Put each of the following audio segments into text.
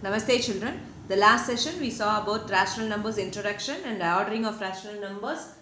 Namaste children. The last session we saw about rational numbers introduction and ordering of rational numbers,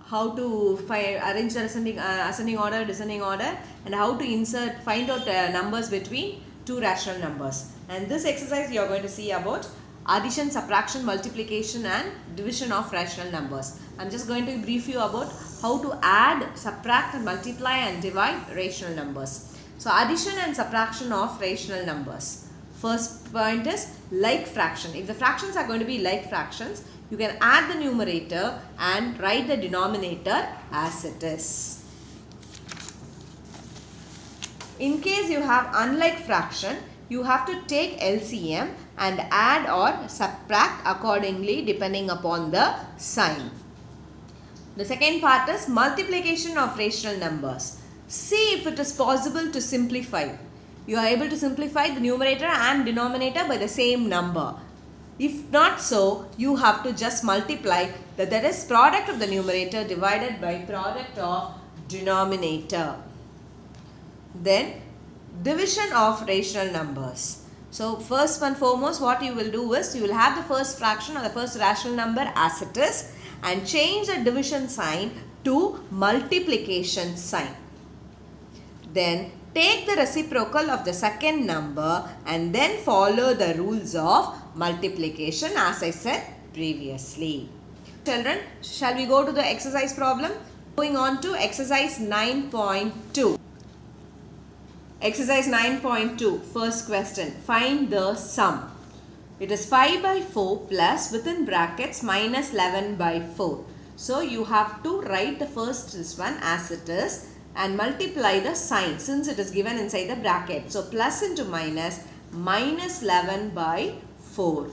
how to arrange the ascending order, descending order, and how to find out numbers between two rational numbers. And this exercise you are going to see about addition, subtraction, multiplication and division of rational numbers. I am just going to brief you about how to add, subtract and multiply and divide rational numbers. So addition and subtraction of rational numbers. First point is like fraction. If the fractions are going to be like fractions, you can add the numerator and write the denominator as it is. In case you have unlike fraction, you have to take LCM and add or subtract accordingly depending upon the sign. The second part is multiplication of rational numbers. See if it is possible to simplify. You are able to simplify the numerator and denominator by the same number. If not so, you have to just multiply, that is product of the numerator divided by product of denominator. Then division of rational numbers. So first and foremost, what you will do is you will have the first fraction or the first rational number as it is and change the division sign to multiplication sign. Then take the reciprocal of the second number and then follow the rules of multiplication as I said previously. Children, shall we go to the exercise problem? Going on to exercise 9.2. Exercise 9.2, first question. Find the sum. It is 5 by 4 plus within brackets minus 11 by 4. So you have to write the first this one as it is and multiply the sign since it is given inside the bracket. So plus into minus, minus 11 by 4.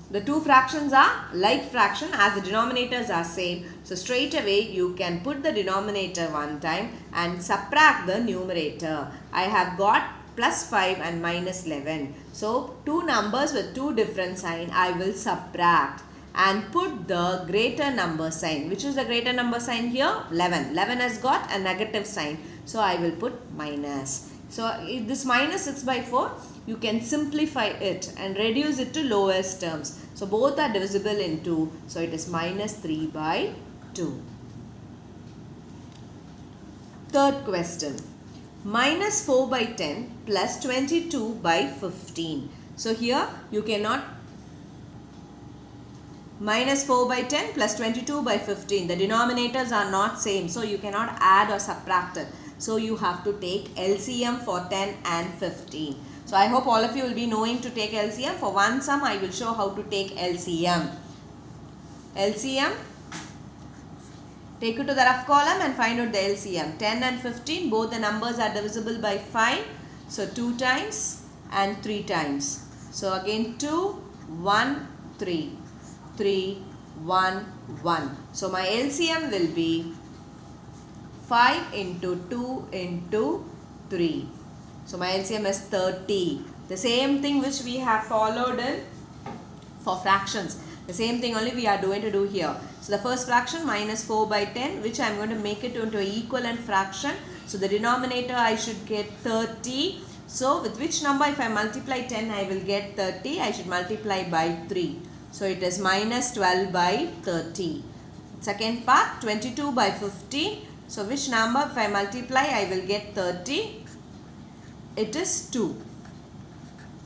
The two fractions are like fraction as the denominators are same. So straight away you can put the denominator one time and subtract the numerator. I have got plus 5 and minus 11. So two numbers with two different sign I will subtract and put the greater number sign. Which is the greater number sign here? 11. 11 has got a negative sign. So I will put minus. So if this minus 6 by 4, you can simplify it and reduce it to lowest terms. So both are divisible in 2. So it is minus 3 by 2. Third question. Minus 4 by 10 plus 22 by 15. So here you cannot minus 4 by 10 plus 22 by 15. The denominators are not same. So you cannot add or subtract it. So you have to take LCM for 10 and 15. So I hope all of you will be knowing to take LCM. For one sum I will show how to take LCM. LCM. Take it to the rough column and find out the LCM. 10 and 15 both the numbers are divisible by 5. So 2 times and 3 times. So again 2, 1, 3. 3, 1, 1. So my LCM will be 5 into 2 into 3. So my LCM is 30. The same thing which we have followed in for fractions. The same thing only we are going to do here. So the first fraction minus 4 by 10 which I am going to make it into an equivalent fraction. So the denominator I should get 30. So with which number if I multiply 10 I will get 30. I should multiply by 3. So it is minus 12 by 30. Second part 22 by 15. So which number if I multiply I will get 30. It is 2.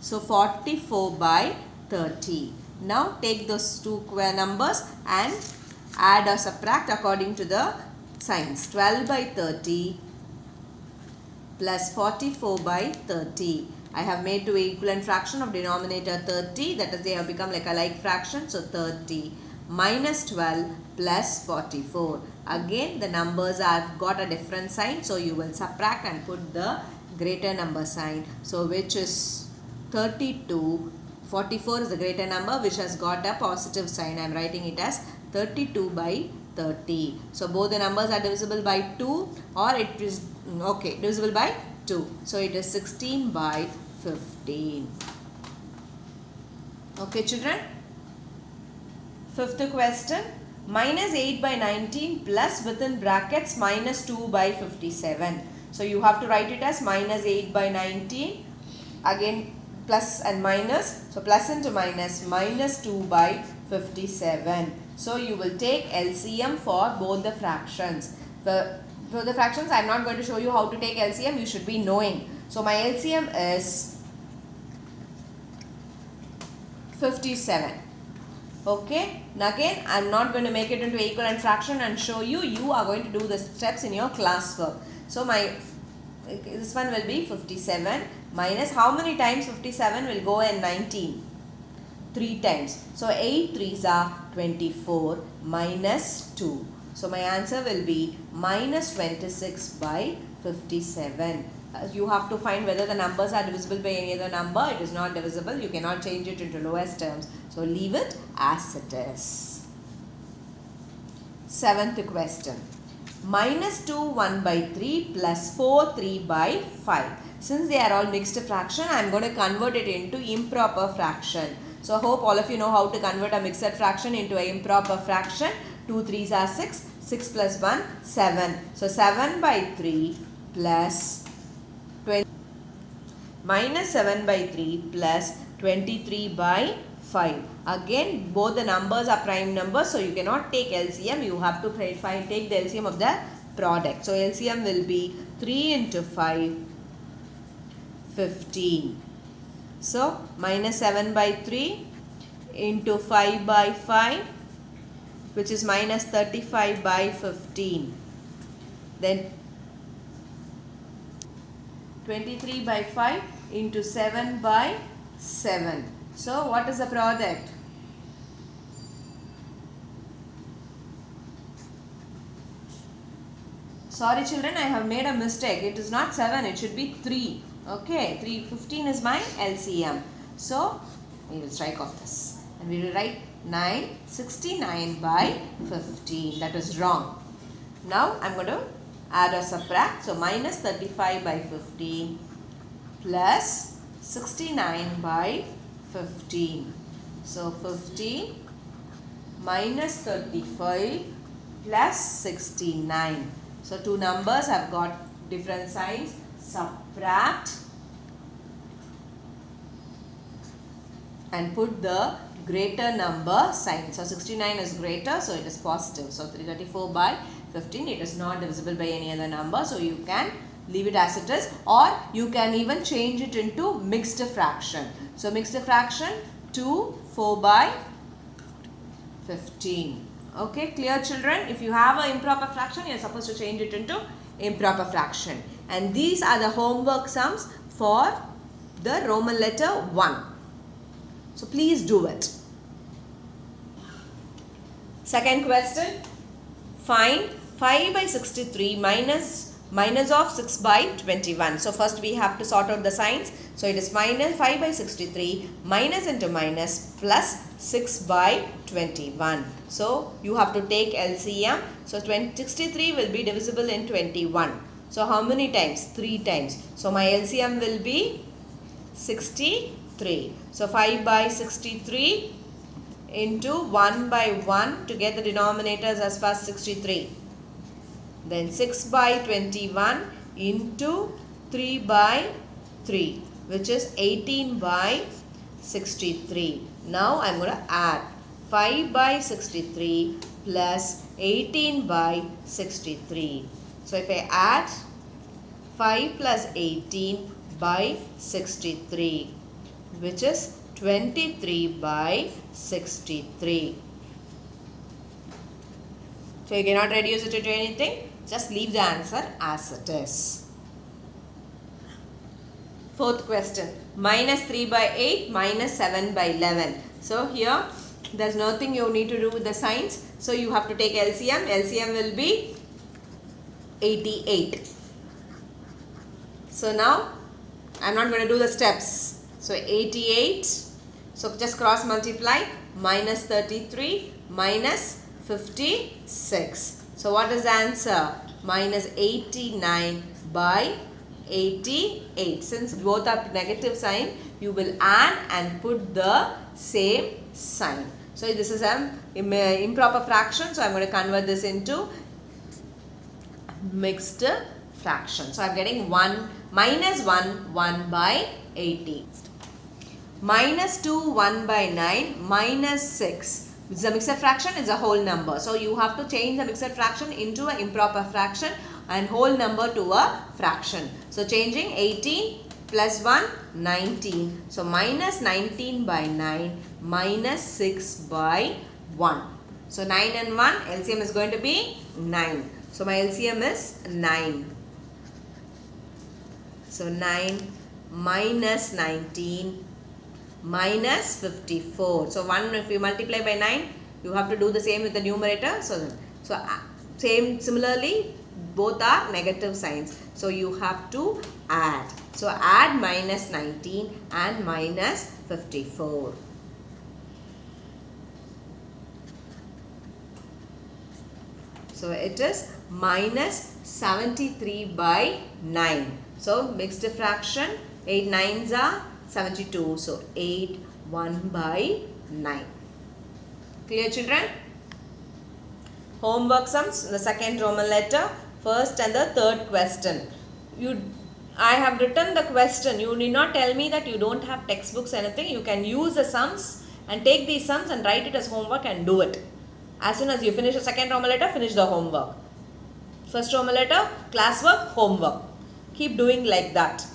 So 44 by 30. Now take those two numbers and add or subtract according to the signs. 12 by 30 plus 44 by 30. I have made two equivalent fraction of denominator 30. That is they have become like a like fraction. So 30 minus 12 plus 44. Again the numbers have got a different sign. So you will subtract and put the greater number sign. So which is 32. 44 is the greater number which has got a positive sign. I am writing it as 32 by 30. So both the numbers are divisible by 2 or it is divisible by 2. So it is 16 by 15. Okay children. Fifth question. Minus 8 by 19 plus within brackets minus 2 by 57. So you have to write it as minus 8 by 19. Again plus and minus. So plus into minus, minus 2 by 57. So you will take LCM for both the fractions. For the fractions, I am not going to show you how to take LCM. You should be knowing. So my LCM is 57. Okay. Now again, I am not going to make it into equivalent fraction and show you. You are going to do the steps in your classwork. So this one will be 57 minus how many times 57 will go in 19? 3 times. So 8 3s are 24 minus 2. So my answer will be minus 26 by 57. You have to find whether the numbers are divisible by any other number. It is not divisible. You cannot change it into lowest terms. So leave it as it is. 7th question. Minus 2 1 by 3 plus 4 3 by 5. Since they are all mixed fraction, I am going to convert it into improper fraction. So I hope all of you know how to convert a mixed fraction into an improper fraction. 2 3s are 6. 6 plus 1 7. So 7 by 3 plus 20 minus 7 by 3 plus 23 by 5. Again, both the numbers are prime numbers, so you cannot take LCM. You have to take the LCM of the product. So LCM will be 3 into 5, 15. So minus 7 by 3 into 5 by 5, which is minus 35 by 15. Then 23 by 5 into 7 by 7. So what is the product? Sorry children, I have made a mistake. It is not 7, it should be 3. Okay, 15 is my LCM. So we will strike off this and we will write 69 by 15. That is wrong. Now I am going to add or subtract. So minus 35 by 15 plus 69 by 15. So 15 minus 35 plus 69. So two numbers have got different signs. Subtract and put the greater number sign. So 69 is greater, so it is positive. So 334 by 15, it is not divisible by any other number. So you can leave it as it is, or you can even change it into mixed fraction. So mixed fraction 2 4 by 15. Okay, clear children? If you have an improper fraction, you are supposed to change it into improper fraction. And these are the homework sums for the Roman letter 1. So please do it. Second question. Find 5 by 63 minus of 6 by 21. So first we have to sort out the signs. So it is minus 5 by 63 minus into minus plus 6 by 21. So you have to take LCM. So 63 will be divisible in 21. So how many times? 3 times. So my LCM will be 63. So 5 by 63 into 1 by 1 to get the denominators as far as 63. Then 6 by 21 into 3 by 3, which is 18 by 63. Now I am going to add 5 by 63 plus 18 by 63. So if I add 5 plus 18 by 63, which is 23 by 63. So you cannot reduce it into anything. Just leave the answer as it is. Fourth question. Minus 3 by 8 minus 7 by 11. So here there is nothing you need to do with the signs. So you have to take LCM. LCM will be 88. So now I am not going to do the steps. So 88. So just cross multiply. Minus 33 minus 56. So what is the answer? Minus 89 by 88. Since both are negative sign, you will add and put the same sign. So this is an improper fraction. So I am going to convert this into mixed fraction. So I am getting 1 minus 1 by 80. Minus 2, 1 by 9, minus 6. It's a mixed fraction, it's a whole number. So you have to change the mixed fraction into an improper fraction and whole number to a fraction. So changing 18 plus 1, 19. So minus 19 by 9, minus 6 by 1. So 9 and 1, LCM is going to be 9. So my LCM is 9. So 9 minus 19 minus 54. So 1, if you multiply by 9, you have to do the same with the numerator. So similarly, both are negative signs. So you have to add. So add minus 19 and minus 54. So it is minus 73 by 9. So mixed fraction, 8 9s are 72. So 8 1 by 9. Clear, children? Homework sums, the second Roman letter, first and the third question. I have written the question. You need not tell me that you don't have textbooks or anything. You can use the sums and take these sums and write it as homework and do it. As soon as you finish the second Roman letter, finish the homework. First Roman letter, classwork, homework. Keep doing like that.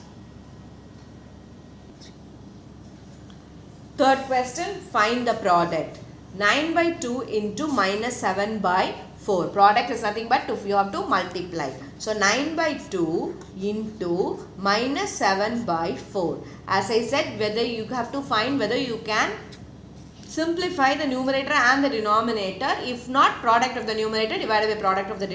Third question, find the product. 9 by 2 into minus 7 by 4. Product is nothing but you have to multiply. So 9 by 2 into minus 7 by 4. As I said, whether you have to find whether you can simplify the numerator and the denominator. If not, product of the numerator divided by product of the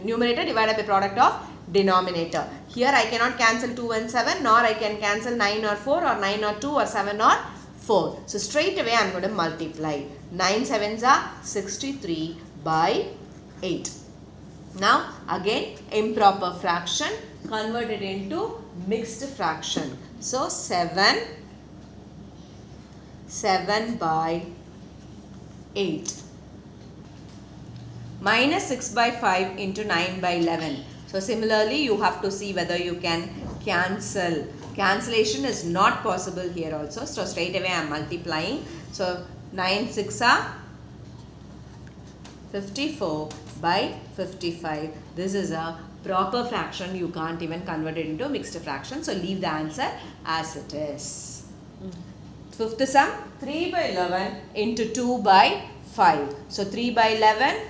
numerator divided by product of denominator. Here I cannot cancel 2 and 7, nor I can cancel 9 or 4 or 9 or 2 or 7 or 4. So straight away I am going to multiply. 9 7s are 63 by 8. Now again improper fraction, convert it into mixed fraction. So 7 by 8. Minus 6 by 5 into 9 by 11. So similarly you have to see whether you can cancel. Cancellation is not possible here also. So straight away I am multiplying. So 9 6 are 54 by 55. This is a proper fraction. You can't even convert it into a mixed fraction. So leave the answer as it is. Fifth sum, 3 by 11 into 2 by 5. So 3 by 11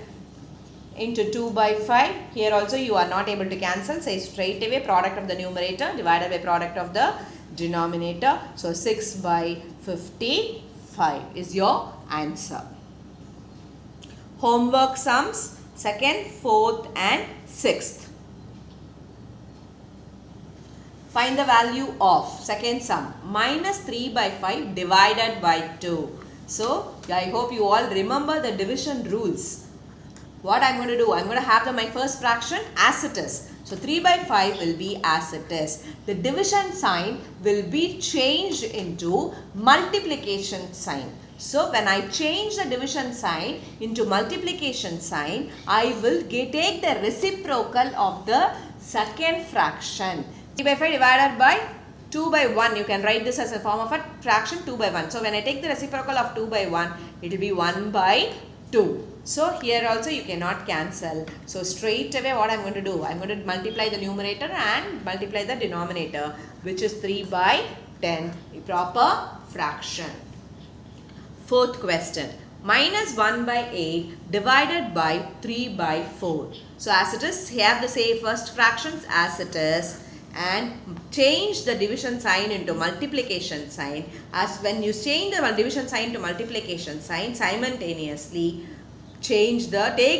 into 2 by 5. Here also you are not able to cancel. Say straight away product of the numerator divided by product of the denominator. So 6 by 55 is your answer. Homework sums, second, fourth and sixth. Find the value of second sum, minus 3 by 5 divided by 2. So I hope you all remember the division rules. What I am going to do, I am going to have my first fraction as it is. So 3 by 5 will be as it is. The division sign will be changed into multiplication sign. So when I change the division sign into multiplication sign, I will take the reciprocal of the second fraction. 3 by 5 divided by 2 by 1. You can write this as a form of a fraction 2 by 1. So when I take the reciprocal of 2 by 1, it will be 1 by 2. So here also you cannot cancel. So straight away what I am going to do, I am going to multiply the numerator and multiply the denominator, which is 3 by 10, a proper fraction. Fourth question, minus 1 by 8 divided by 3 by 4. So as it is, have the same first fractions as it is and change the division sign into multiplication sign. As when you change the division sign to multiplication sign, simultaneously take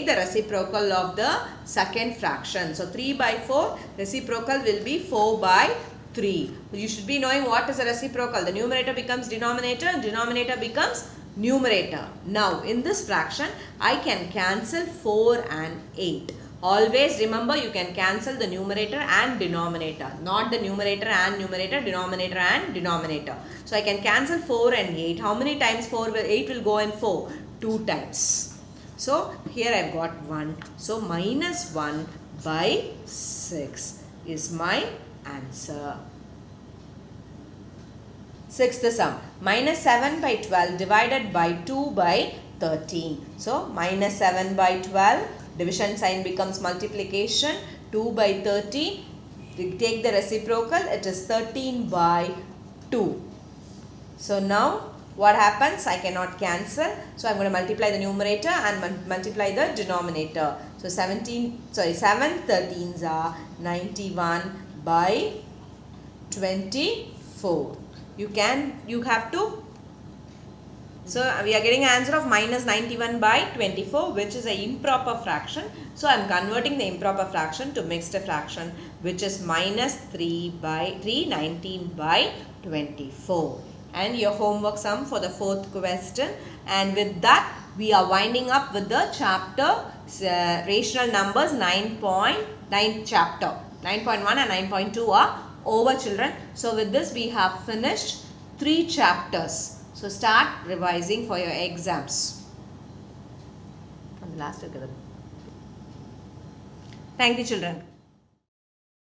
the reciprocal of the second fraction. So 3 by 4, reciprocal will be 4 by 3. You should be knowing what is the reciprocal. The numerator becomes denominator and denominator becomes numerator. Now in this fraction, I can cancel 4 and 8. Always remember you can cancel the numerator and denominator, not the numerator and numerator, denominator and denominator. So I can cancel 4 and 8. How many times 8 will go in 4? 2 times. So here I have got 1. So minus 1 by 6 is my answer. Sixth sum, minus 7 by 12 divided by 2 by 13. So, minus 7 by 12, division sign becomes multiplication, 2 by 13, we take the reciprocal, it is 13 by 2. So, now what happens? I cannot cancel. So, I am going to multiply the numerator and multiply the denominator. So, 7 13s are 91 by 24. You have to. So, we are getting an answer of minus 91 by 24, which is an improper fraction. So, I am converting the improper fraction to mixed fraction, which is minus 319 by 24. And your homework sum for the fourth question. And with that, we are winding up with the chapter rational numbers 9.9 chapter. 9.1 and 9.2 are over, children. So, with this, we have finished 3 chapters. So, start revising for your exams. Thank you, children.